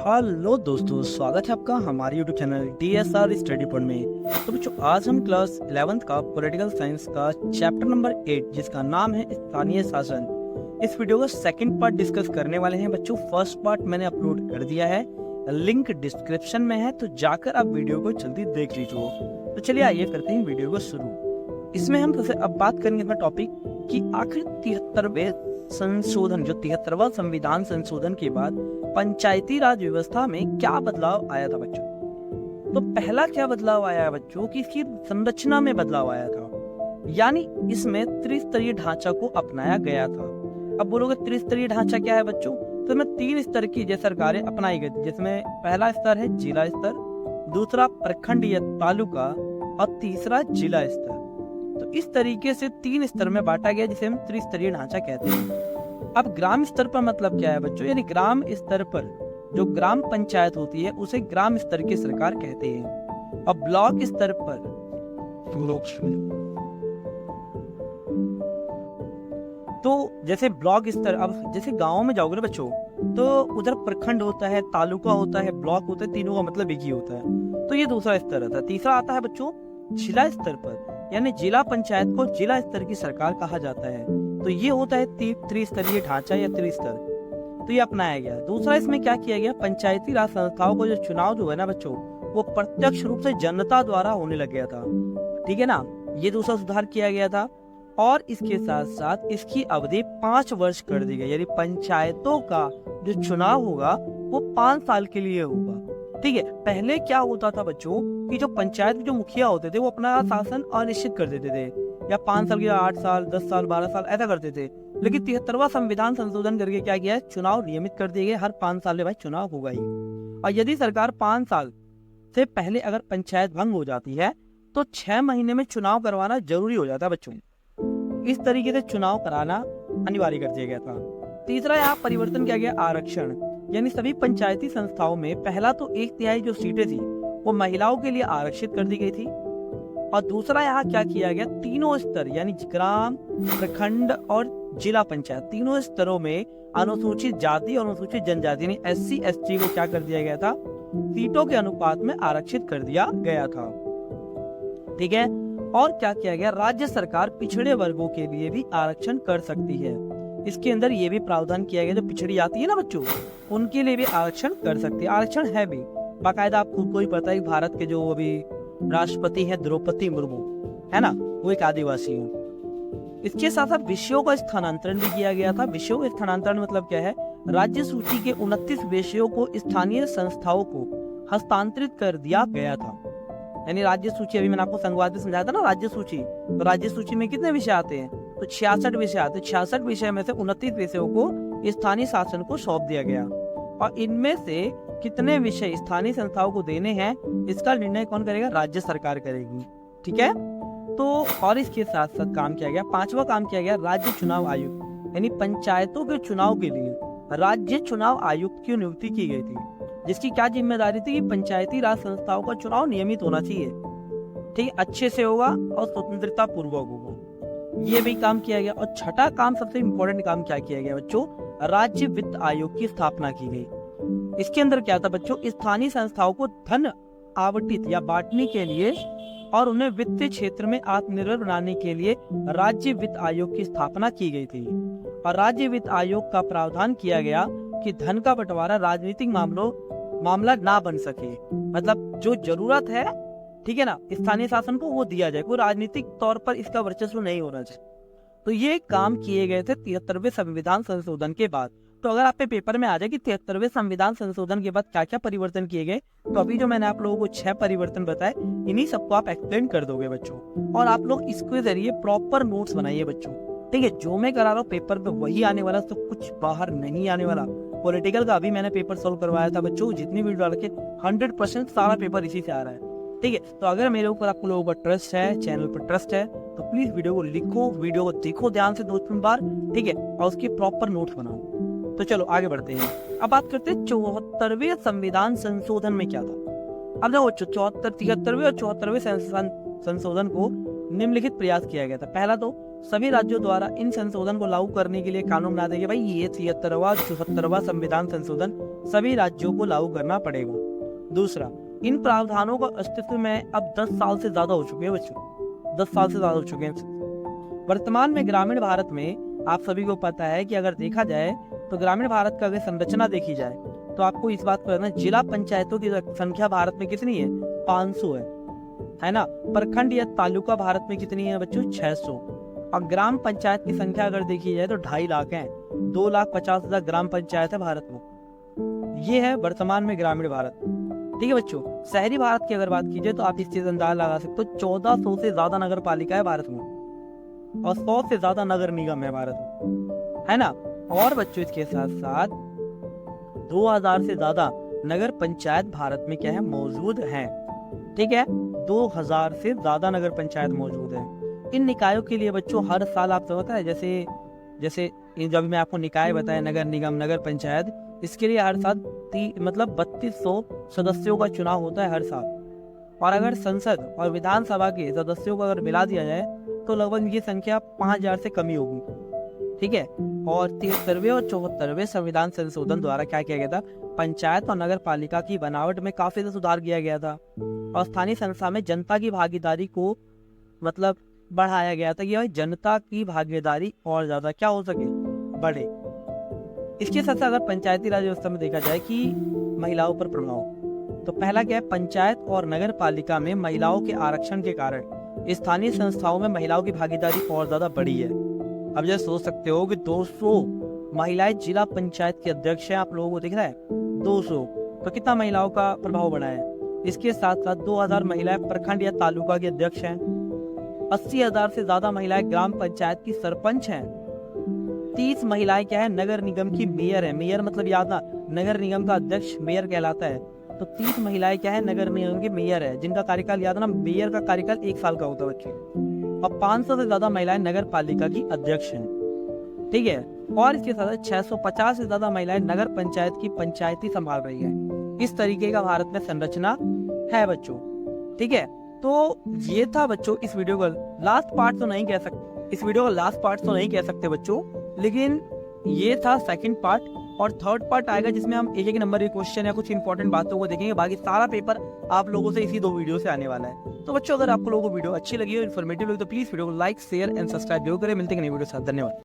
Hello दोस्तों, स्वागत है आपका हमारे YouTube channel DSR study point में। तो बच्चों, आज हम क्लास 11th का पॉलिटिकल साइंस का चैप्टर नंबर 8 जिसका नाम है स्थानीय शासन, इस वीडियो का सेकंड पार्ट डिस्कस करने वाले हैं। बच्चों, फर्स्ट पार्ट मैंने अपलोड कर दिया है, लिंक डिस्क्रिप्शन में है, तो जाकर आप वीडियो को जल्दी देख लीजिए। तो चलिए आइए करते हैं वीडियो को शुरू। इसमें हम सबसे अब बात करेंगे अपना टॉपिक कि आखिर 73वें संशोधन, जो 73वां संविधान संशोधन के बाद पंचायती राज व्यवस्था में क्या बदलाव आया था बच्चों। तो पहला क्या बदलाव आया है बच्चों कि इसकी संरचना में बदलाव आया था, यानी इसमें त्रिस्तरीय ढांचा को अपनाया गया था। अब बोलोगे त्रिस्तरीय ढांचा क्या है बच्चों, तो इसमें 3 स्तर की जो सरकारें अपनाई गई थी, जिसमें पहला स्तर है जिला स्तर, दूसरा प्रखंड या तालुका और तीसरा जिला स्तर। तो इस तरीके से 3 स्तर में बांटा गया, जिसे हम त्रिस्तरीय ढांचा कहते हैं। अब ग्राम स्तर पर मतलब क्या है बच्चों, यानी ग्राम स्तर पर जो ग्राम पंचायत होती है उसे ग्राम स्तर की सरकार कहते हैं। और ब्लॉक स्तर पर तो जैसे ब्लॉक स्तर, अब जैसे गांवों में जाओगे ना बच्चों, तो उधर प्रखंड होता है, तालुका होता है, ब्लॉक होता है, तीनों का मतलब एक ही होता है। तो ये दूसरा स्तर आता है। तीसरा आता है बच्चों जिला स्तर पर, यानी जिला पंचायत को जिला स्तर की सरकार कहा जाता है। तो ये होता है त्रिस्तरीय ढांचा या त्रिस्तर, तो ये अपनाया गया। दूसरा इसमें क्या किया गया, पंचायती राज संस्थाओं को जो चुनाव जो है ना बच्चों, वो प्रत्यक्ष रूप से जनता द्वारा होने लग गया था। ठीक है ना, ये दूसरा सुधार किया गया था। और इसके साथ साथ इसकी अवधि 5 वर्ष कर दी गई, यानी पंचायतों का जो चुनाव होगा वो 5 साल के लिए होगा। ठीक है, पहले क्या होता था बच्चों कि जो पंचायत के जो मुखिया होते थे वो अपना शासन अनिश्चित कर देते थे, या 5 साल या 8 साल 10 साल 12 साल ऐसा करते थे। लेकिन 73वां संविधान संशोधन करके क्या किया है, चुनाव नियमित कर दिए गए, हर 5 साल में भाई चुनाव होगा ही। और यदि सरकार 5 साल से पहले अगर पंचायत भंग हो जाती है तो 6 महीने में चुनाव करवाना जरूरी हो जाता है बच्चों। इस तरीके से चुनाव कराना अनिवार्य कर दिया गया था। तीसरा यहाँ परिवर्तन किया गया आरक्षण, यानी सभी पंचायती संस्थाओं में पहला तो 1/3 जो सीटें थी वो महिलाओं के लिए आरक्षित कर दी गई थी। और दूसरा यहाँ क्या किया गया, तीनों स्तर यानी ग्राम, प्रखंड और जिला पंचायत, तीनों स्तरों में अनुसूचित जाति और अनुसूचित जनजाति यानी SC ST को क्या कर दिया गया था, सीटों के अनुपात में आरक्षित कर दिया गया था। ठीक है, और क्या किया गया, राज्य सरकार पिछड़े वर्गों के लिए भी आरक्षण कर सकती है। इसके अंदर ये भी प्रावधान किया गया, जो पिछड़ी जाति है ना बच्चों, उनके लिए भी आरक्षण कर सकती है। आरक्षण है भी बाकायदा, आपको कोई पता है भारत के जो अभी राष्ट्रपति है द्रौपदी मुर्मू है ना, वो एक आदिवासी है। इसके साथ साथ विषयों का स्थानांतरण भी किया गया था। विषयों का स्थानांतरण मतलब क्या है, राज्य सूची के 29 विषयों को स्थानीय संस्थाओं को हस्तांतरित कर दिया गया था। यानी राज्य सूची, अभी मैंने आपको संवाद में समझाया था ना राज्य सूची, तो राज्य सूची में कितने विषय आते हैं, तो 66 विषय आते हैं। 66 विषय में से 29 विषयों को स्थानीय शासन को सौंप दिया गया। और इनमें से कितने विषय स्थानीय संस्थाओं को देने हैं, इसका निर्णय कौन करेगा, राज्य सरकार करेगी। ठीक है, तो और इसके साथ साथ काम किया गया, 5वां काम किया गया राज्य चुनाव आयुक्त, यानी पंचायतों के चुनाव के लिए राज्य चुनाव आयुक्त की नियुक्ति की गई थी, जिसकी क्या जिम्मेदारी थी कि पंचायती राज संस्थाओं का चुनाव नियमित होना चाहिए, ठीक है, अच्छे से होगा और स्वतंत्रता पूर्वक होगा। ये भी काम किया गया। और छठा काम, सबसे इम्पोर्टेंट काम क्या किया गया बच्चों, राज्य वित्त आयोग की स्थापना की गई। इसके अंदर क्या था बच्चों, स्थानीय संस्थाओं को धन आवंटित या बांटने के लिए और उन्हें वित्तीय क्षेत्र में आत्मनिर्भर बनाने के लिए राज्य वित्त आयोग की स्थापना की गई थी। और राज्य वित्त आयोग का प्रावधान किया गया कि धन का बंटवारा राजनीतिक मामला ना बन सके, मतलब जो जरूरत है, ठीक है ना, स्थानीय शासन को वो दिया जाए, कोई राजनीतिक तौर पर इसका वर्चस्व नहीं होना चाहिए। तो ये काम किए गए थे 73वें संविधान संशोधन के बाद। तो अगर आप पे पेपर में आ जाए कि 73वें संविधान संशोधन के बाद क्या क्या परिवर्तन किए गए, तो अभी जो मैंने आप लोगों को 6 परिवर्तन बताए, इन्हीं सबको आप एक्सप्लेन कर दोगे बच्चों। और आप लोग इसके जरिए प्रॉपर नोट्स बनाइए बच्चों। ठीक है, जो मैं करा रहा हूँ पेपर पे वही आने वाला, तो कुछ बाहर नहीं आने वाला। पॉलिटिकल का अभी मैंने पेपर सोल्व करवाया था बच्चों, जितनी वीडियो डाल के 100% सारा पेपर इसी से आ रहा है। ठीक है, तो अगर मेरे ऊपर आप लोगों का ट्रस्ट है, चैनल पर ट्रस्ट है, तो प्लीज वीडियो को लिखो, वीडियो को देखो ध्यान से 2-3 बार, ठीक है, और उसके प्रॉपर नोट्स बनाओ। तो चलो आगे बढ़ते हैं। अब बात करते हैं 74वें संविधान संशोधन में क्या था। अब देखो 73वें और 74वें संशोधन को निम्नलिखित प्रयास किया गया था। पहला तो सभी राज्यों द्वारा इन संशोधन को लागू करने के लिए कानून बना देंगे। भाई ये 73वां 74वां संविधान संशोधन सभी राज्यों को लागू करना पड़ेगा। दूसरा, इन प्रावधानों का अस्तित्व में अब 10 साल से ज्यादा हो चुके हैं बच्चों, 10 साल से ज्यादा हो चुके हैं। वर्तमान में ग्रामीण भारत में आप सभी को पता है कि अगर देखा जाए तो ग्रामीण भारत का अगर संरचना देखी जाए तो आपको इस बात को कहना, जिला पंचायतों की संख्या भारत में कितनी है? 500 है ना। प्रखंड या तालुका भारत में कितनी है बच्चों? 600। और ग्राम पंचायत की संख्या अगर देखी जाए तो 2.5 लाख है, 2,50,000 ग्राम पंचायत है भारत में। ये है वर्तमान में ग्रामीण भारत। ठीक है बच्चों, शहरी भारत की अगर बात की जाए तो आप इस चीज अंदाजा लगा सकते हो, 1400 से ज्यादा नगर पालिका है भारत में और 100 से ज्यादा नगर निगम है भारत में, है ना। और बच्चों इसके साथ साथ 2000 से ज्यादा नगर पंचायत भारत में क्या है? मौजूद हैं। ठीक है, 2000 से ज्यादा नगर पंचायत मौजूद है। इन निकायों के लिए बच्चों हर साल आपको पता है, जैसे जब मैं आपको निकाय बताया, नगर निगम, नगर पंचायत, इसके लिए हर साल 3200 सदस्यों का चुनाव होता है हर साल। और अगर संसद और विधानसभा के सदस्यों को अगर मिला दिया जाए तो लगभग ये संख्या 5000 से कम ही होगी। ठीक है, और 73वें और 74वें संविधान संशोधन द्वारा क्या किया गया था? पंचायत और नगर पालिका की बनावट में काफी सुधार किया गया था और स्थानीय संस्था में जनता की भागीदारी को मतलब बढ़ाया गया था कि भाई जनता की भागीदारी और ज्यादा क्या हो सके? बढ़े। इसके साथ साथ अगर पंचायती राज व्यवस्था में देखा जाए कि महिलाओं पर प्रभाव, तो पहला क्या है? पंचायत और नगर पालिका में महिलाओं के आरक्षण के कारण स्थानीय संस्थाओं में महिलाओं की भागीदारी और ज्यादा बढ़ी है। अब जैसे सोच सकते हो कि 200 महिलाएं जिला पंचायत के अध्यक्ष हैं, आप लोगों को दिख रहा है 200, तो कितना महिलाओं का प्रभाव बढ़ा है। इसके साथ साथ 2000 महिलाएं प्रखंड या तालुका के अध्यक्ष हैं, 80,000 से ज्यादा महिलाएं ग्राम पंचायत की सरपंच हैं, 30 महिलाएं क्या है? नगर निगम की मेयर है। मेयर मतलब याद ना, नगर निगम का अध्यक्ष मेयर कहलाता है, तो 30 महिलाएं क्या है? नगर निगम की मेयर है, जिनका कार्यकाल याद ना, मेयर का कार्यकाल 1 साल का होता है बच्चे। और 500 से ज्यादा महिलाएं नगर पालिका की अध्यक्ष हैं। ठीक है, और इसके साथ 650 से ज्यादा महिलाएं नगर पंचायत की पंचायती संभाल रही है। इस तरीके का भारत में संरचना है बच्चों। ठीक है, तो ये था बच्चों इस वीडियो का लास्ट पार्ट तो नहीं कह सकते, इस वीडियो का लास्ट पार्ट तो नहीं कह सकते बच्चों, लेकिन ये था सेकंड पार्ट। और थर्ड पार्ट आएगा जिसमें हम एक नंबर के क्वेश्चन या कुछ इंपॉर्टेंट बातों को देखेंगे। बाकी सारा पेपर आप लोगों से इसी 2 वीडियो से आने वाला है। तो बच्चों अगर आपको लोगों को वीडियो अच्छी लगी हो, इन्फॉर्मेटिव लगी, तो प्लीज वीडियो को लाइक, शेयर एंड सब्सक्राइब जरूर करें। मिलते हैं नई वीडियो के साथ। धन्यवाद।